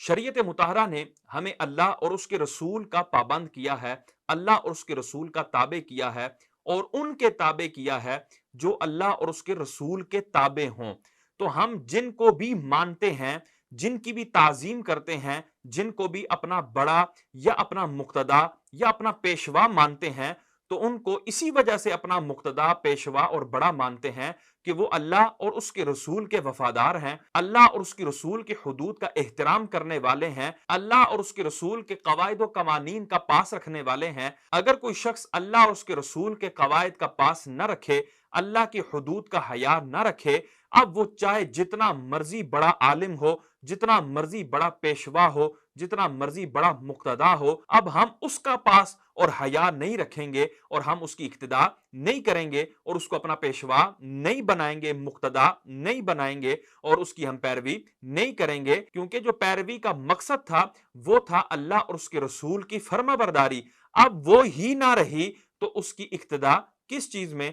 شریعت مطہرہ نے ہمیں اللہ اور اس کے رسول کا پابند کیا ہے، اللہ اور اس کے رسول کا تابع کیا ہے، اور ان کے تابع کیا ہے جو اللہ اور اس کے رسول کے تابع ہوں۔ تو ہم جن کو بھی مانتے ہیں، جن کی بھی تعظیم کرتے ہیں، جن کو بھی اپنا بڑا یا اپنا مقتدا یا اپنا پیشوا مانتے ہیں، تو ان کو اسی وجہ سے اپنا مقتدا، پیشوا اور بڑا مانتے ہیں کہ وہ اللہ اور اس کے رسول کے وفادار ہیں، اللہ اور اس کے رسول کے حدود کا احترام کرنے والے ہیں، اللہ اور اس کے رسول کے قواعد و قوانین کا پاس رکھنے والے ہیں۔ اگر کوئی شخص اللہ اور اس کے رسول کے قواعد کا پاس نہ رکھے، اللہ کی حدود کا حیا نہ رکھے، اب وہ چاہے جتنا مرضی بڑا عالم ہو، جتنا مرضی بڑا پیشوا ہو، جتنا مرضی بڑا مقتدا ہو، اب ہم اس کا پاس اور حیا نہیں رکھیں گے، اور ہم اس کی اقتداء نہیں کریں گے، اور اس کو اپنا پیشوا نہیں بنائیں گے، مقتدا نہیں بنائیں گے، اور اس کی ہم پیروی نہیں کریں گے، کیونکہ جو پیروی کا مقصد تھا وہ تھا اللہ اور اس کے رسول کی فرما برداری۔ اب وہ ہی نہ رہی تو اس کی اقتداء کس چیز میں؟